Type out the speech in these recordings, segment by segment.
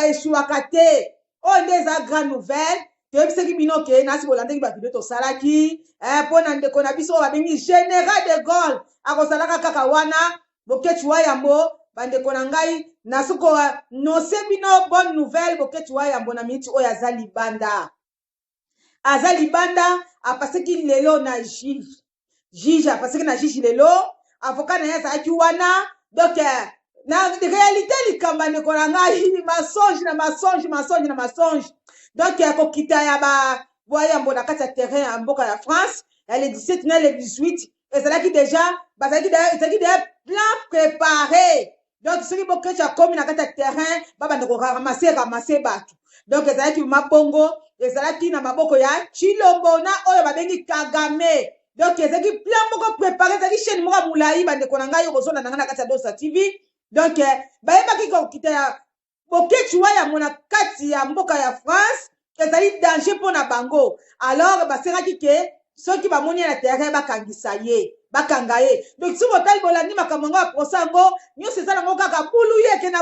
baeshuwaka te oyo nde eza grande nouvelle toyebisaki bino ke nasi bolandaki bavideo tosalaki mpo na ndeko na biso oyo babengi général de Gaulle akosalaka kaka wana boketu wa yambo bandeko na ngai nasuko nose bino bonne nouvelle boketu wa yambo na miniti oyo aza libanda apasaki lelo na juge apasaki na juge lelo avocat na ye azalaki wana donc na réalité likamba ndeko na ngai masonge donc akokita ya boyambo na kati ya terrain ya mboka ya France ya le 17 na le 18 ezalaki déjà ezalaki déjà plan préparé donc soki bokecha komi na kati ya terrain babandeko ramase bato donc ezalaki mabongo ezalaki na maboko ya Chilombo na oyo babengi Kagame donc ezalaki plan moko préparé ezalaki chaîne moko mulai bandeko na ngai kozonda na kati ya Dosa TV donc bayebaki kokita ya bokechi wa ya mona kati ya mboka ya France ezali danger mpona bango alors basengaki ke soki bamoni na terrain bakanga ye donc si botali bolandi makambo yango ya procès yango nyonso eza nango kaka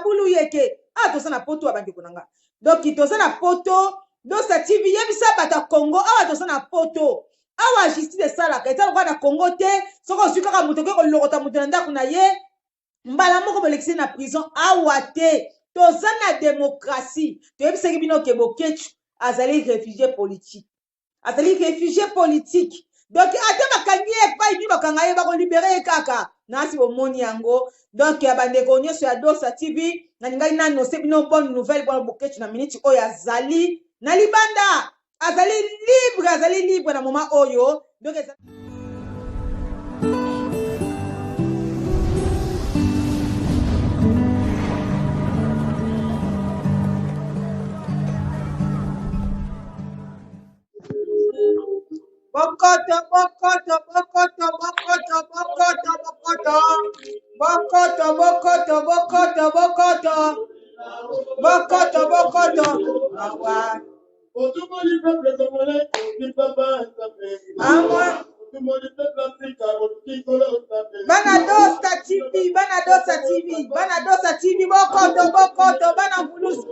bulu yeke toza na poto ya bandeko na nga donc toza na poto Dosa TV yebisa bato Congo awa toza na poto awa justice esalaka eza lokola na Congo te soko ozwi kaka moto oke kolokota moto na ndako na ye mbala moko bolekisi na prison awa te toza na démocratie toyebisaki bino ke bokechu azali réfugié politique donc ate bakangi ye epai bino bakanga ye bakolibere ye kaka nasi bomoni yango donc ya bandeko nyonso ya Dosa TV na ngai nani ose bino bonne nouvelle mpona bokechu na miniti oyo azali na libanda azali libre na moment oyo donc Bokoto. Bana Dosa TV, bokoto, bana mbulusi.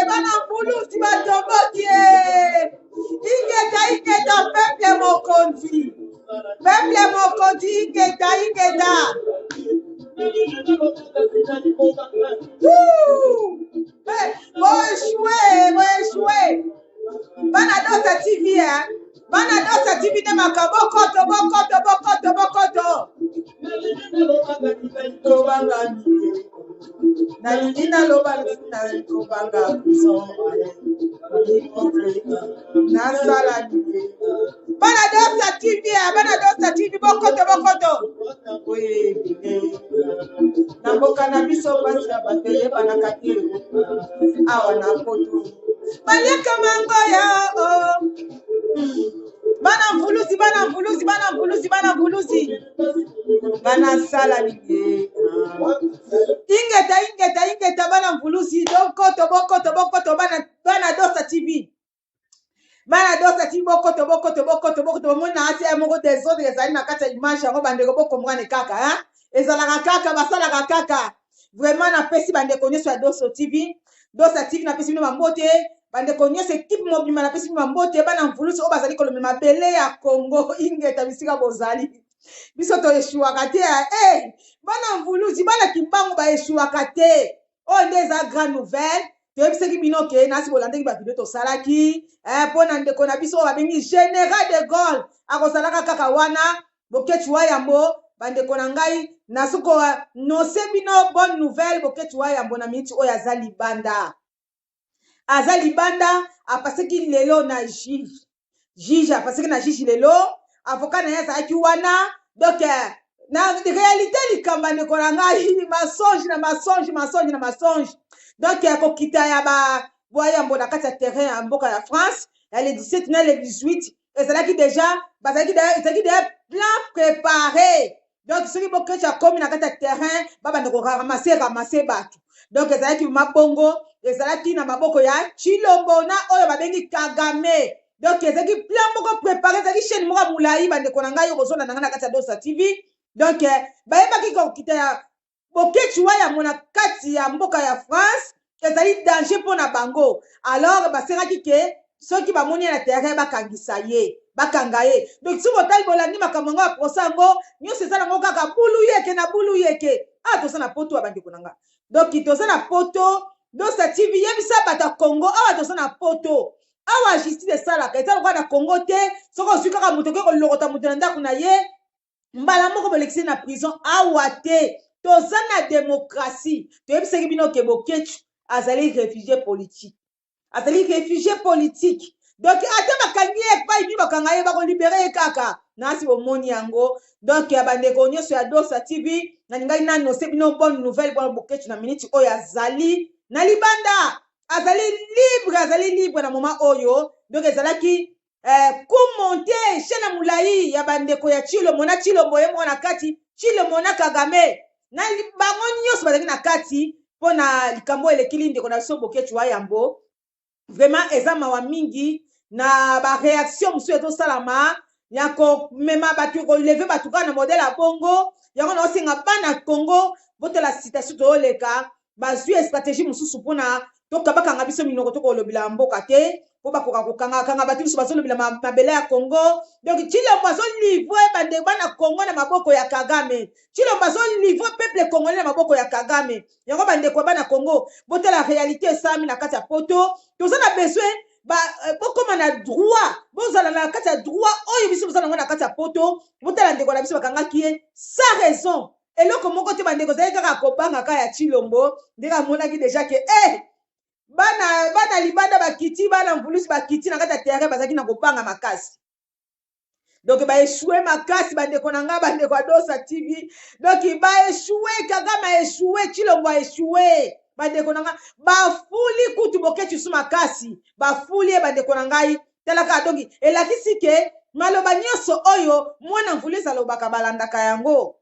Bana mbulusi batoboti. Ingeta, peuple mokonzi, ingeta. Boeshwe. Bana Dosa TV, Bana Dosa TV de maka bokoto. Na loba na kobanga Bana Dosa TV bokoto. Na boka na biso basi na batele bana katiro awa na poto banyaka mango ya bana mvuluzi bana sala liye ingeta bana mvuluzi bokoto bana Dosa TV bokoto mona ati ya moko desordre ezali na kati ya image yango bandeko bokombrane kaka ezalaka kaka basalaka kaka vraiment napesi bandeko nyonso ya Dosa TV napesi bino bambote bandeko nyonso ekipe mobima napesi bino bambote bana mvulusi oyo bazali kolomema mabele ya Congo ingeta bisika bozali biso toyeshuwaka te bana mvulusi bana kimbangu baeshuwaka te oyo nde eza grande nouvelle toyebisaki bino ke nasi bolandaki bavideo tosalaki mpo na ndeko na biso oyo babengi général de Gaulle akosalaka kaka wana boketu wa yambo bandeko na ngai nasuko nose bino bonne nouvelle boketu wa yambo na miniti oyo aza libanda apasaki lelo na juge apasaki na juge lelo avocat na ye azalaki wana donc na réalité likamba ndeko na ngai masonge donc akokita ya boyambo na kati ya terrain ya mboka ya France ya le 17 na le 18 ezalaki déjà ezalaki déjà plan préparé donc soki bokecha komi na kati ya terrain babandeko ramase bato donc ezalaki mabongo ezalaki na maboko ya Chilombo na oyo babengi Kagame donc ezalaki plan moko préparé ezalaki chaîne moko mulai bandeko na ngai kozonda na kati ya Dosa TV donc bayebaki kokita ya bokechi waya mona kati ya mboka ya France ezali danger mpona bango alors basengaki ke soki bamoni na terrain bakangisa ye bakanga ye donc si botali bolandi makambo yango ya procès yango nyonso eza nango kaka bulu yeke na bulu yeke toza na poto ya bandeko na nga donc toza na poto Dosa TV yebisa bata Congo awa toza na poto awa justice esalaka eza lokola na Congo te soko ozwi kaka moto oke kolokota moto na ndako na ye mbala moko bolekisi na prison awa te toza na démocratie toyebisaki bino ke Bokechu azali réfugié politique donc ate bakangi ye epai bino bakanga ye bakolibere ye kaka nasi bomoni yango donc ya bandeko nyonso ya Dosa TV nalingai nano se bino bonne nouvelle bwana Bokechu na minute oyo azali na libanda azali libre na moment oyo donc ezalaki kumonte chaîne mulai ya bandeko ya Chilombo na Chilombo ye mona kati Chilombo na Kagame na bango nyonso bazali na kati pona likambo elekili ndeko na biso Bokechu wa yambo vraiment eza mawa mingi na ba réaction musu ezosalama ya komema bato koleve bato kaka na modele ya bongo yango na osenga bana Congo botela citation tooleka bazwi stratégie mususu mpona tokabakanga biso minoko tokolobela mboka te po bakoka kokanga bato biso bazolobela mabele ya Congo donc Chilombo azolivre bande bana Congo na maboko ya Kagame Chilombo azolivre peuple congolais na maboko ya Kagame yango bandeko bana Congo botela réalité esami na kati ya poto toza na besoin bokoma na droit bozala na kati ya droit oyo biso bozala nango na kati ya poto botala ndeko na biso bakangaki ye sans raison eloko moko te bandeko zali kaka kobangaka ya Chilombo ndenge amonaki deja ke bana libanda bakiti bana mvulusi bakiti na kati ya terrain bazalaki na kobanga makasi donc baeshue makasi bandeko na nga bandeko ya Dosa TV donc baeshue Kagame aeshue Chilombo aeshue bandeko na nga bafuli kutu Bokechu su makasi bafuli ye bandeko na ngai talaka donc elakisi ke maloba nyonso oyo mwana mvulusi alobaka balandaka yango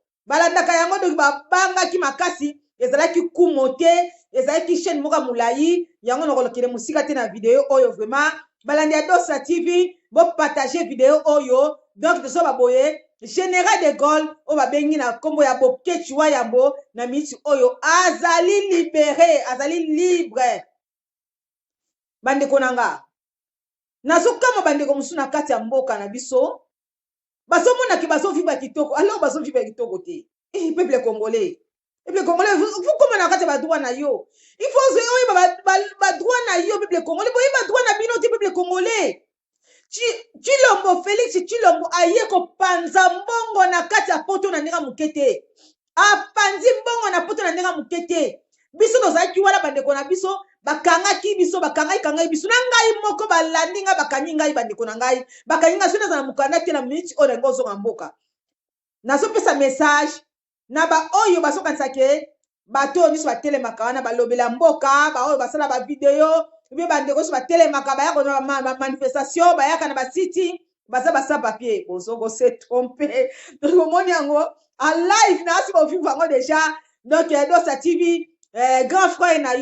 donc babangaki makasi ezalaki kumo te ezalaki chaîne moka mulai yango nakolokele musika te na video oyo vraiment balandi ya Dosa TV bo partager video oyo donc toso baboye Général de Gaulle o babengi na kombo ya Bokechu wa yambo na minute oyo azali libéré azali libre bandeko nanga nazokama bandeko musu na kati ya mboka na biso bazomona ke bazovivre kitoko alors bazovivre kitoko te peuple congolais vous comment na kati ba droit na yo il faut ba droit na yo peuple congolais boye ba droit na bino te peuple congolais Chilombo Félix Chilombo aye ko panza mbongo na kati ya poto na ndinga mukete apanzi mbongo na poto na ndinga mukete biso tozalaki wana bandeko na biso bakangaki biso bakangai biso na ngai moko balandi nga bakanyi ngai bandeko na ngai bakanyi nga sona za mukanda te na minute oyo ngozo ngamboka nazopesa message na ba oyo basokanisa ke bato biso batelemaka wana balobela mboka ba oyo basala ba video biso bandeko so batelemaka baya ko na manifestation bayaka na basiti basa papier bozongo se tromper donc omoni yango en live na asi bovivre yango déjà donc Dosa TV grand frère na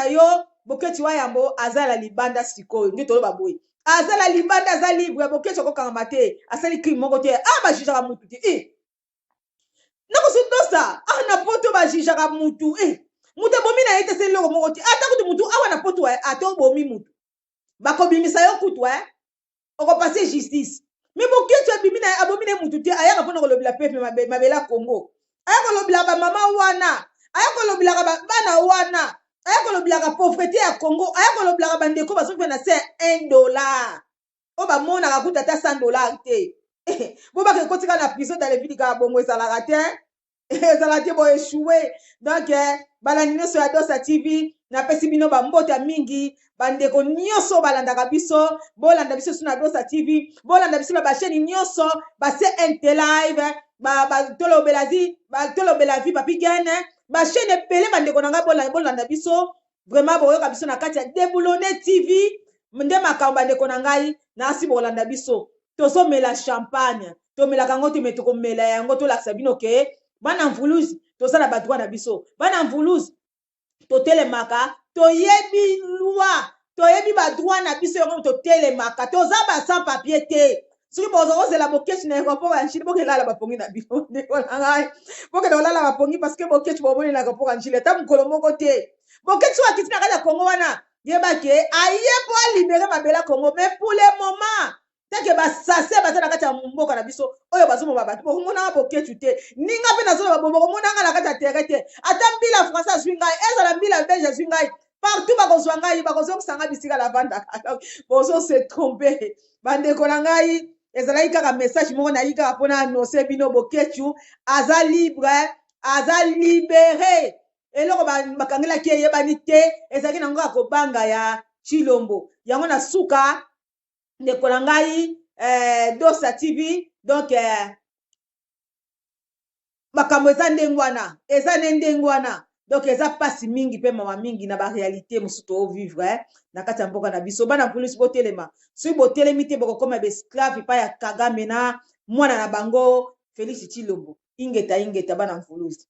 yo Bokechu wa yambo azala libanda sikoyo ndio tolo baboy azala libanda aza libre Bokechu kokanga te asali crime moko te bajijaka mutu te nakosudosa na poto bajijaka mutu mutu bomi na yete se loko moko te ata kutu mutu awa na poto ata bomi mutu bakobimisa yo kutu okopase justice mais Bokechu abimi na abomi na mutu te ayaka pona kolobela pepe mabela Congo ayaka kolobela ba mama wana ayaka kolobela bana wana ayaka kolobela pauvreté ya Congo ayaka kolobela bandeko basofi na se $1 o ba mona ka kuta ta $100 te bo ba ke kotika na prison dans les villes ka bongo ezalaka te bo échoué donc balandi nyonso ya Dosa TV na pesi bino bambota mingi bandeko nyonso balandaka biso bolanda biso na Dosa TV bolanda biso na ba chaîne nyonso ba CNT live tolobela vie papi gene ba chaîne epele bandeko nanga bolanda biso vraiment boyoka biso na kati ya Déboulonné TV nde makambo bandeko na ngai na asi bolanda biso tozomela champagne tomelaka yango te me tokomela yango tolakisa bino ke bana mvuluzi tozala badroit na biso bana mvuluzi totelemaka toyebi loi toyebi badroit na biso yango totelemaka toza ba sans papier te soki bozozela bokechi na aéroport ya Njili bokelala bapongi na bino ndeko na ngai bokenda kolala bapongi parce que bokechi boboni na aéroport ya Njili ata mokolo moko te bokechi oyo akiti na kati ya Congo wana yebake aye po alibere mabela Congo mais pour le moment teke basase baza na kati ya mboka na biso oyo bazomoma bato bokomonanga bokechi te ninga mpe nazoloba bokomonanga na kati ya tere te ata mbila français azwi ngai ezala mbila belge azwi ngai partout bakozwa ngai bakozongisa ngai bisika lavandaka bozose trompe bandeko na ngai ezalaki kaka message moko nayi kaka mpona annonce bino bokechu aza libre aza libere eloko bakangelaki eyebani te ezalaki nango ya kobanga ya Chilombo yango na suka ndeko na ngai Dosa TV donc makambo eza ndenge wana eza ne ndenge wana donc eza pasi mingi mpe mama mingi na baréalité mosusu toovivre na kati ya mboka na biso bana polisi botelema soki botelemi te bokokoma baesclave epai ya Kagame na mwana na bango Félix Tshilombo ingeta bana mfulusi